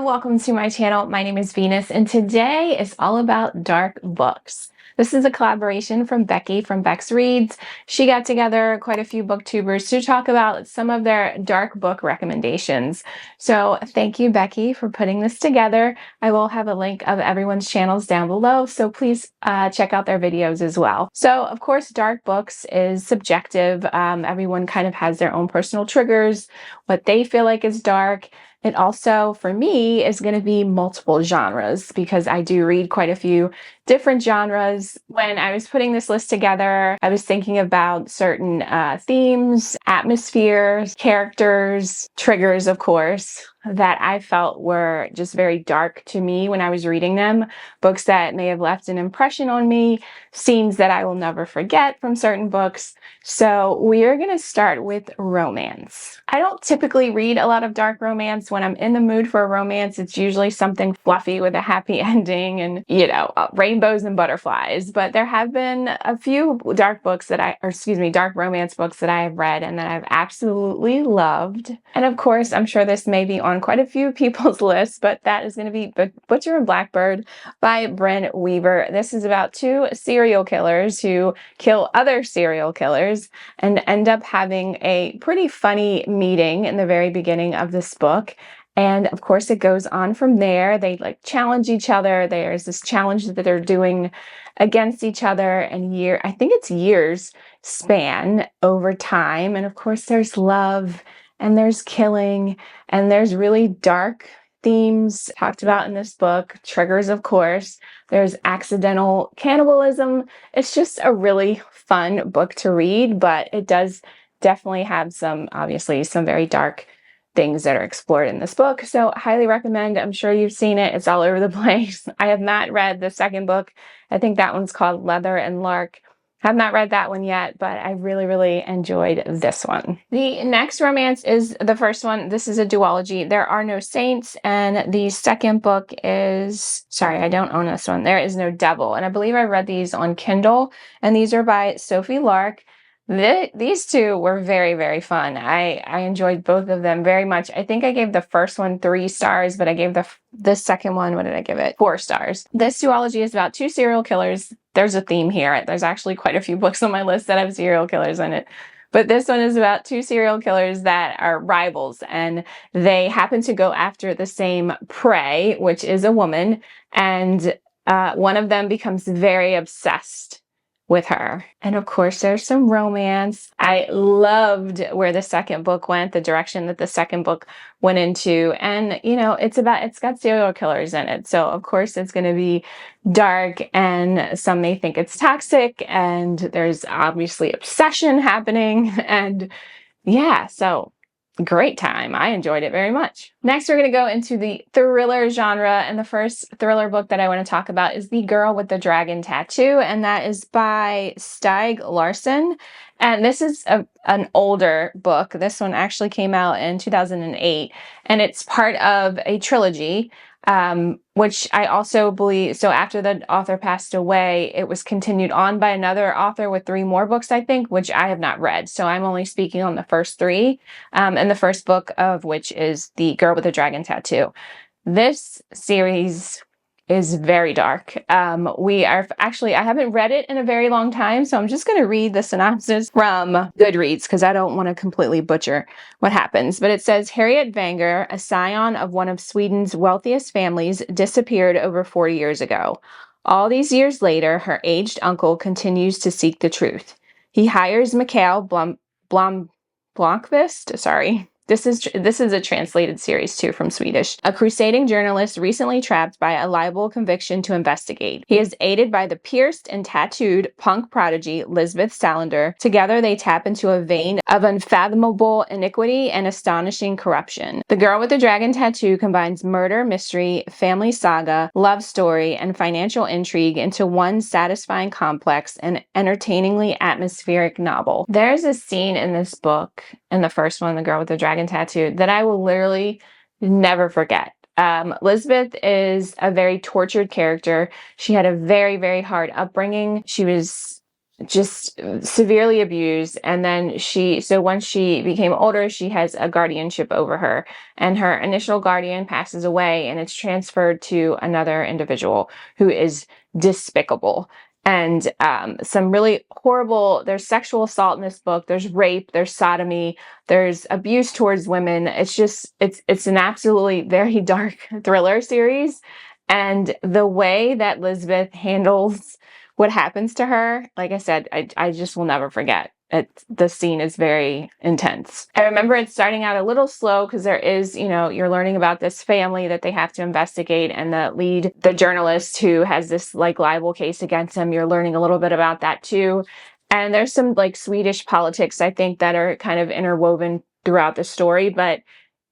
welcome to my channel. My name is Venus, and today is all about dark books. This is a collaboration from Beccie from Bex Reads. She got together quite a few booktubers to talk about some of their dark book recommendations. So thank you, Beccie, for putting this together. I will have a link of everyone's channels down below, so please check out their videos as well. So, of course, dark books is subjective. Everyone kind of has their own personal triggers, what they feel like is dark. It also, for me, is going to be multiple genres because I do read quite a few different genres. When I was putting this list together, I was thinking about certain themes, atmospheres, characters, triggers, of course, that I felt were just very dark to me when I was reading them. Books that may have left an impression on me, scenes that I will never forget from certain books. So we are going to start with romance. I don't typically read a lot of dark romance. When I'm in the mood for a romance, it's usually something fluffy with a happy ending and, rainbows and butterflies. But there have been a few dark romance books that I have read and that I've absolutely loved. And of course, I'm sure this may be on quite a few people's lists, but that is going to be Butcher and Blackbird by Brynne Weaver. This is about two serial killers who kill other serial killers and end up having a pretty funny meeting in the very beginning of this book. And of course, it goes on from there. They challenge each other. There's this challenge that they're doing against each other, and I think it's years span over time. And of course, there's love and there's killing and there's really dark themes talked about in this book. Triggers, of course. There's accidental cannibalism. It's just a really fun book to read, but it does definitely have some very dark things that are explored in this book. So highly recommend. I'm sure you've seen it. It's all over the place. I have not read the second book. I think that one's called Leather and Lark. Have not read that one yet, but I really, really enjoyed this one. The next romance is the first one. This is a duology. There Are No Saints, and the second book is, sorry, I don't own this one. There Is No Devil, and I believe I read these on Kindle, and these are by Sophie Lark. These two were very, very fun. I enjoyed both of them very much. I think I gave the first one 3 stars, but I gave the second one, what did I give it? 4 stars. This duology is about two serial killers. There's a theme here. There's actually quite a few books on my list that have serial killers in it. But this one is about two serial killers that are rivals, and they happen to go after the same prey, which is a woman, and one of them becomes very obsessed with her. And of course, there's some romance. I loved where the second book went, the direction that the second book went into. And, it's got serial killers in it. So of course it's going to be dark, and some may think it's toxic, and there's obviously obsession happening. And yeah, so great time. I enjoyed it very much. Next, we're going to go into the thriller genre, and the first thriller book that I want to talk about is The Girl with the Dragon Tattoo, and that is by Stieg Larsson. And this is an older book. This one actually came out in 2008, and it's part of a trilogy, which I also believe, so after the author passed away, it was continued on by another author with 3 more books, I think, which I have not read. So I'm only speaking on the first 3, and the first book of which is The Girl with the Dragon Tattoo. This series is very dark. I haven't read it in a very long time, so I'm just going to read the synopsis from Goodreads because I don't want to completely butcher what happens. But it says, Harriet Wenger, a scion of one of Sweden's wealthiest families, disappeared over 40 years ago. All these years later, her aged uncle continues to seek the truth. He hires Mikael Blomqvist, sorry. This is a translated series too from Swedish. A crusading journalist recently trapped by a libel conviction to investigate. He is aided by the pierced and tattooed punk prodigy Lisbeth Salander. Together they tap into a vein of unfathomable iniquity and astonishing corruption. The Girl with the Dragon Tattoo combines murder, mystery, family saga, love story, and financial intrigue into one satisfying, complex, and entertainingly atmospheric novel. There's a scene in this book, in the first one, The Girl with the Dragon Tattoo, that I will literally never forget. Lisbeth is a very tortured character. She had a very, very hard upbringing. She was just severely abused. And then so once she became older, she has a guardianship over her, and her initial guardian passes away, and it's transferred to another individual who is despicable. And some really horrible, there's sexual assault in this book, there's rape, there's sodomy, there's abuse towards women. It's an absolutely very dark thriller series. And the way that Lisbeth handles what happens to her, like I said, I just will never forget. The scene is very intense. I remember it starting out a little slow because there is, you're learning about this family that they have to investigate, and the journalist who has this like libel case against him, you're learning a little bit about that too. And there's some like Swedish politics, I think, that are kind of interwoven throughout the story, but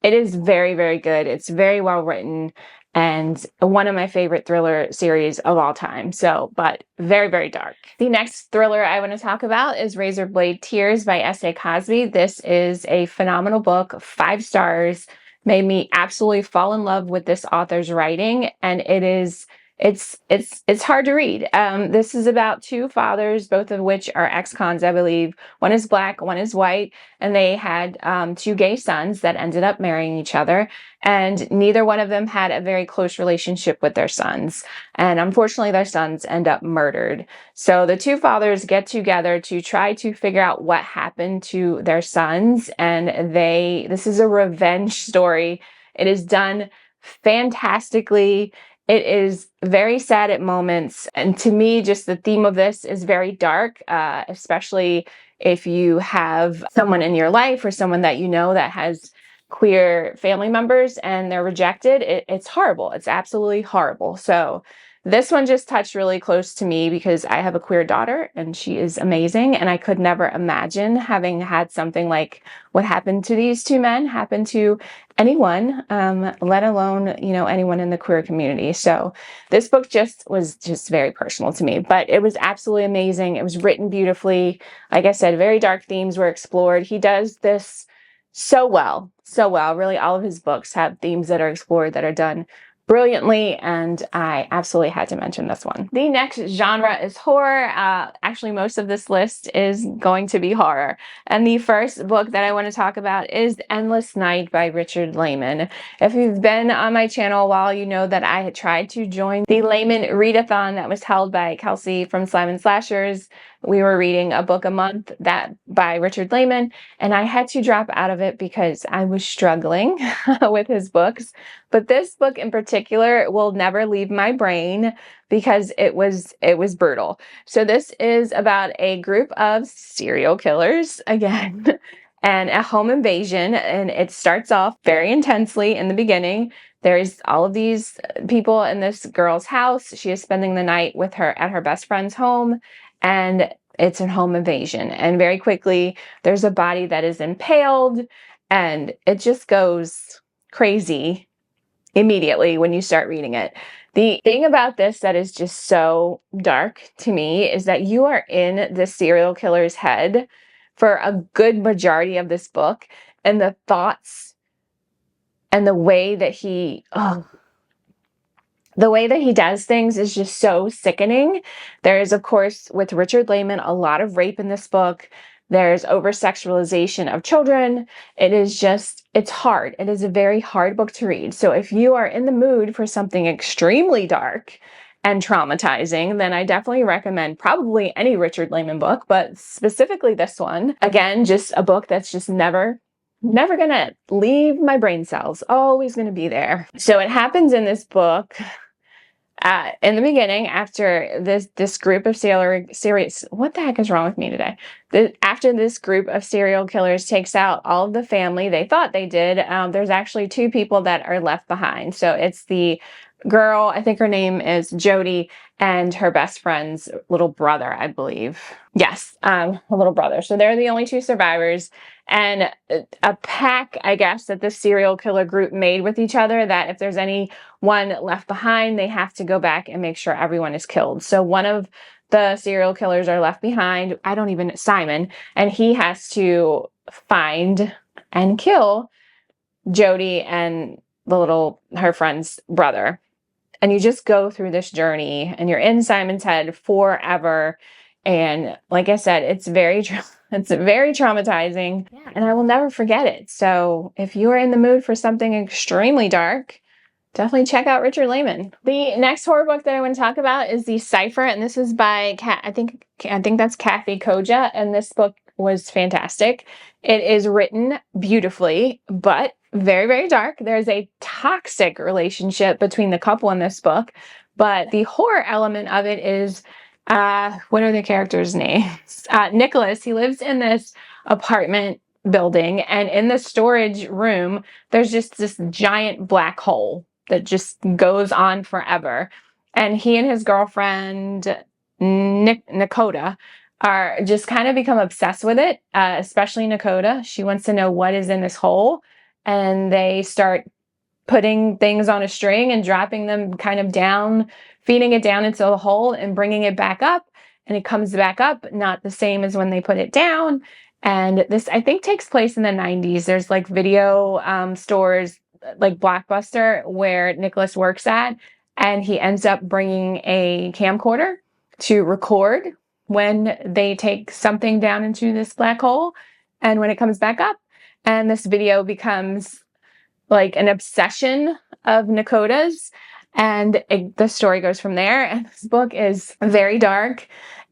it is very, very good. It's very well written and one of my favorite thriller series of all time. But very, very dark. The next thriller I want to talk about is Razor Blade Tears by S.A. Cosby. This is a phenomenal book, 5 stars, made me absolutely fall in love with this author's writing, and it's hard to read. This is about 2 fathers, both of which are ex-cons, I believe. One is black, one is white, and they had 2 gay sons that ended up marrying each other. And neither one of them had a very close relationship with their sons. And unfortunately, their sons end up murdered. So the 2 fathers get together to try to figure out what happened to their sons. And this is a revenge story. It is done fantastically. It is very sad at moments. And to me, just the theme of this is very dark, especially if you have someone in your life or someone that you know that has queer family members and they're rejected. It's horrible. It's absolutely horrible. So this one just touched really close to me because I have a queer daughter and she is amazing. And I could never imagine having had something like what happened to these 2 men happen to anyone, let alone, anyone in the queer community. So this book was very personal to me, but it was absolutely amazing. It was written beautifully. Like I said, very dark themes were explored. He does this so well. Really, all of his books have themes that are explored that are done brilliantly, and I absolutely had to mention this one. The next genre is horror. Actually, most of this list is going to be horror. And the first book that I want to talk about is Endless Night by Richard Lehman. If you've been on my channel a while, you know that I had tried to join the Lehman readathon that was held by Kelsey from Slime and Slashers. We were reading a book a month by Richard Lehman, and I had to drop out of it because I was struggling with his books. But this book in particular will never leave my brain because it was brutal. So this is about a group of serial killers again and a home invasion, and it starts off very intensely in the beginning. There's all of these people in this girl's house. She is spending the night at her best friend's home, and it's a home invasion. And very quickly, there's a body that is impaled, and it just goes crazy immediately when you start reading it. The thing about this that is just so dark to me is that you are in the serial killer's head for a good majority of this book, and the thoughts and the way that he does things is just so sickening. There is, of course, with Richard Lehman, a lot of rape in this book. There's over-sexualization of children. It's hard. It is a very hard book to read. So if you are in the mood for something extremely dark and traumatizing, then I definitely recommend probably any Richard Lehman book, but specifically this one. Again, just a book that's just never gonna leave my brain cells, always gonna be there. So it happens in this book in the beginning, after this group of what the heck is wrong with me today? After this group of serial killers takes out all of the family, they thought they did, there's actually 2 people that are left behind. So it's the girl, I think her name is Jody, and her best friend's little brother, I believe. Yes, a little brother. So they're the only 2 survivors. And a pact, I guess, that this serial killer group made with each other, that if there's anyone left behind, they have to go back and make sure everyone is killed. So one of the serial killers are left behind, Simon, and he has to find and kill Jody and her friend's brother. And you just go through this journey, and you're in Simon's head forever. And like I said, it's very traumatizing, and I will never forget it. So if you are in the mood for something extremely dark, definitely check out Richard Lehman. The next horror book that I want to talk about is The Cipher, and this is by I think that's Kathy Koja, and this book was fantastic. It is written beautifully, but very, very dark. There's a toxic relationship between the couple in this book, but the horror element of it is, what are the characters' names? Nicholas, he lives in this apartment building, and in the storage room, there's just this giant black hole that just goes on forever. And he and his girlfriend, Nakota, are just kind of become obsessed with it, especially Nakota. She wants to know what is in this hole. And they start putting things on a string and dropping them kind of down, feeding it down into the hole and bringing it back up. And it comes back up, not the same as when they put it down. And this, I think, takes place in the 90s. There's like video stores like Blockbuster where Nicholas works at, and he ends up bringing a camcorder to record when they take something down into this black hole and when it comes back up. And this video becomes like an obsession of Nakota's, and the story goes from there. And this book is very dark.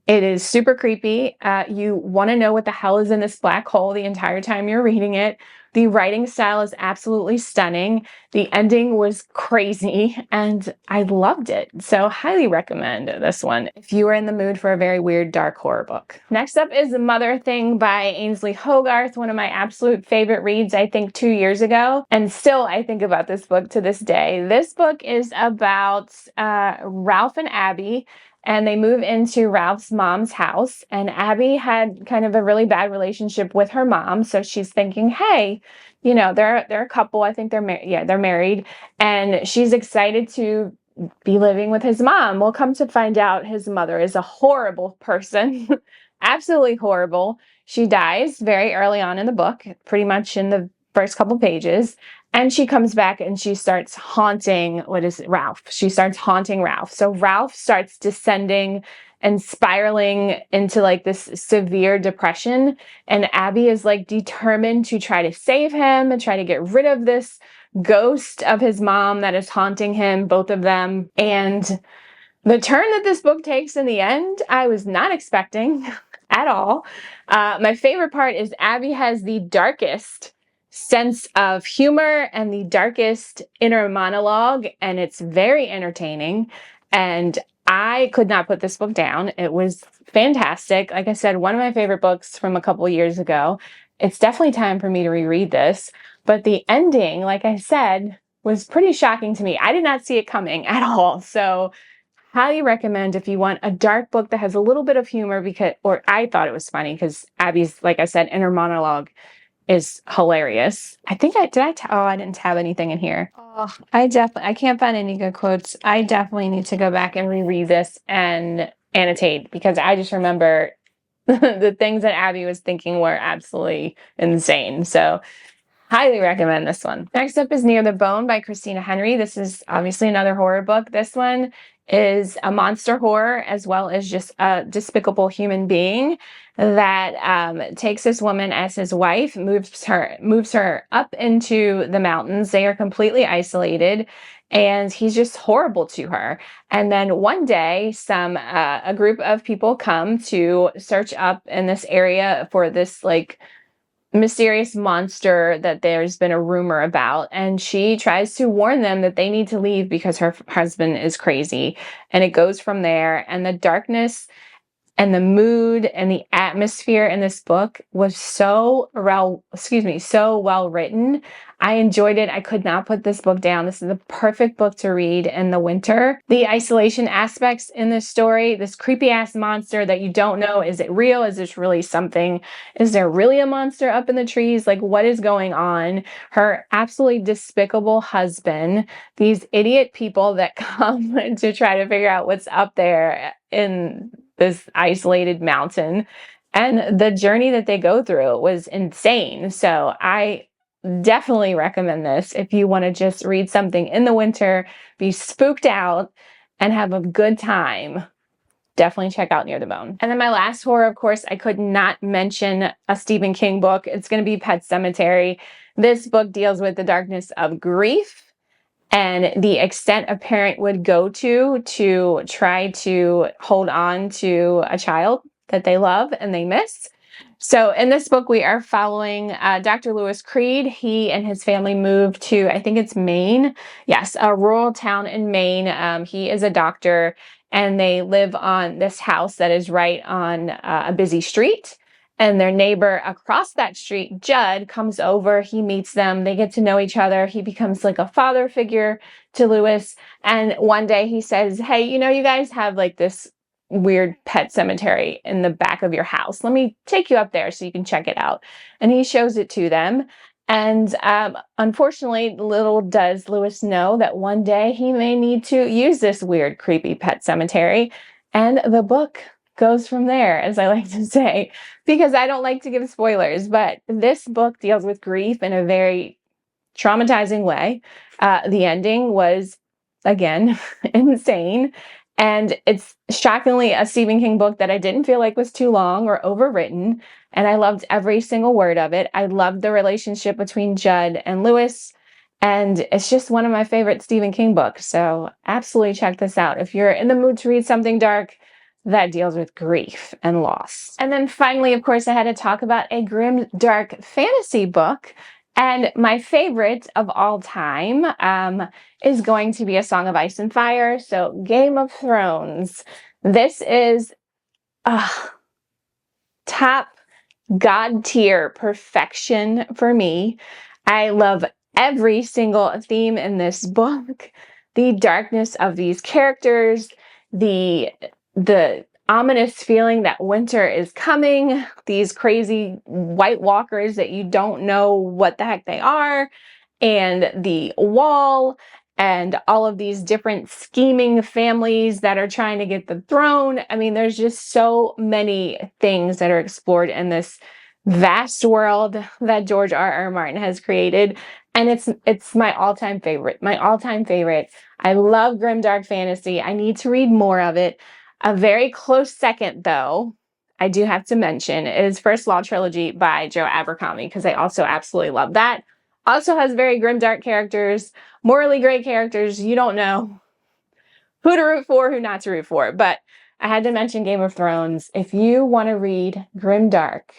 It is super creepy. You want to know what the hell is in this black hole the entire time you're reading it. The writing style is absolutely stunning. The ending was crazy, and I loved it. So highly recommend this one if you are in the mood for a very weird, dark horror book. Next up is The Mother Thing by Ainsley Hogarth, one of my absolute favorite reads, I think 2 years ago. And still, I think about this book to this day. This book is about Ralph and Abby, and they move into Ralph's mom's house. And Abby had kind of a really bad relationship with her mom. So she's thinking, hey, you know, they're a couple. I think they're married. Yeah, they're married. And she's excited to be living with his mom. Well, come to find out, his mother is a horrible person. Absolutely horrible. She dies very early on in the book, pretty much in the first couple pages. And she comes back and she starts haunting, Ralph? She starts haunting Ralph. So Ralph starts descending and spiraling into like this severe depression. And Abby is like determined to try to save him and try to get rid of this ghost of his mom that is haunting him, both of them. And the turn that this book takes in the end, I was not expecting at all. My favorite part is Abby has the darkest sense of humor and the darkest inner monologue, and it's very entertaining. And I could not put this book down. It was fantastic. Like I said, one of my favorite books from a couple years ago. It's definitely time for me to reread this. But the ending, like I said, was pretty shocking to me. I did not see it coming at all. So highly recommend if you want a dark book that has a little bit of humor, or I thought it was funny because Abby's, like I said, inner monologue is hilarious. I think I didn't have anything in here. Oh, I can't find any good quotes. I definitely need to go back and reread this and annotate, because I just remember the things that Abby was thinking were absolutely insane. So highly recommend this one. Next up is Near the Bone by Christina Henry. This is obviously another horror book. This one is a monster horror as well as just a despicable human being that takes this woman as his wife, moves her up into the mountains. They are completely isolated, and he's just horrible to her. And then one day, a group of people come to search up in this area for this like mysterious monster that there's been a rumor about, and she tries to warn them that they need to leave because her husband is crazy. And it goes from there, and the darkness and the mood and the atmosphere in this book was so well written. I enjoyed it. I could not put this book down. This is the perfect book to read in the winter. The isolation aspects in this story, this creepy ass monster that you don't know, is it real? Is this really something? Is there really a monster up in the trees? Like, what is going on? Her absolutely despicable husband, these idiot people that come to try to figure out what's up there in this isolated mountain, and the journey that they go through was insane. So I definitely recommend this if you want to just read something in the winter, be spooked out, and have a good time. definitely check out Near the Bone. And then my last horror, of course, I could not mention a Stephen King book. It's going to be Pet Sematary. This book deals with the darkness of grief and the extent a parent would go to try to hold on to a child that they love and they miss. So in this book, we are following Dr. Lewis Creed. He and his family moved to, I think it's Maine. Yes, a rural town in Maine. He is a doctor, and they live on this house that is right on a busy street. And their neighbor across that street, Judd, comes over. He meets them. They get to know each other. He becomes like a father figure to Lewis. And one day he says, hey, you know, you guys have like this weird pet cemetery in the back of your house. Let me take you up there so you can check it out. And he shows it to them. And unfortunately, little does Lewis know that one day he may need to use this weird, creepy pet cemetery. And the book goes from there, as I like to say, because I don't like to give spoilers, but this book deals with grief in a very traumatizing way. The ending was, again, insane. And it's shockingly a Stephen King book that I didn't feel like was too long or overwritten. And I loved every single word of it. I loved the relationship between Judd and Lewis. And it's just one of my favorite Stephen King books. So absolutely check this out. If you're in the mood to read something dark that deals with grief and loss. And then finally, of course, I had to talk about a grim, dark fantasy book. And my favorite of all time is going to be A Song of Ice and Fire. So Game of Thrones. This is top God tier perfection for me. I love every single theme in this book. The darkness of these characters, the ominous feeling that winter is coming, these crazy White Walkers that you don't know what the heck they are, and the wall, and all of these different scheming families that are trying to get the throne. I mean, there's just so many things that are explored in this vast world that George R.R. Martin has created. And it's my all-time favorite. My all-time favorite. I love grimdark fantasy. I need to read more of it. A very close second, though, I do have to mention, is First Law Trilogy by Joe Abercrombie, because I also absolutely love that. Also has very grimdark characters, morally gray characters. You don't know who to root for, who not to root for. But I had to mention Game of Thrones. If you want to read grimdark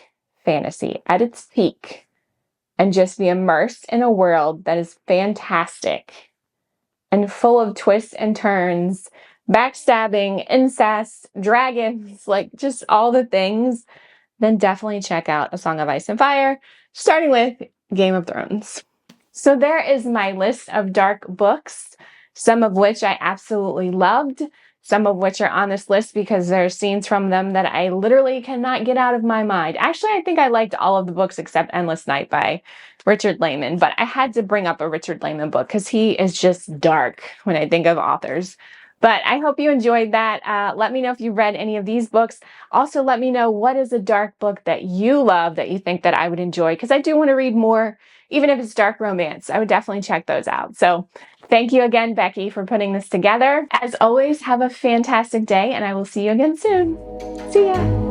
fantasy at its peak and just be immersed in a world that is fantastic and full of twists and turns, backstabbing, incest, dragons, like just all the things, then definitely check out A Song of Ice and Fire, starting with Game of Thrones. So there is my list of dark books, some of which I absolutely loved, some of which are on this list because there are scenes from them that I literally cannot get out of my mind. Actually, I think I liked all of the books except Endless Night by Richard Lehman, but I had to bring up a Richard Lehman book because he is just dark when I think of authors. But I hope you enjoyed that. Let me know if you read any of these books. Also, let me know what is a dark book that you love that you think that I would enjoy, because I do want to read more, even if it's dark romance. I would definitely check those out. So thank you again, Beccie, for putting this together. As always, have a fantastic day, and I will see you again soon. See ya.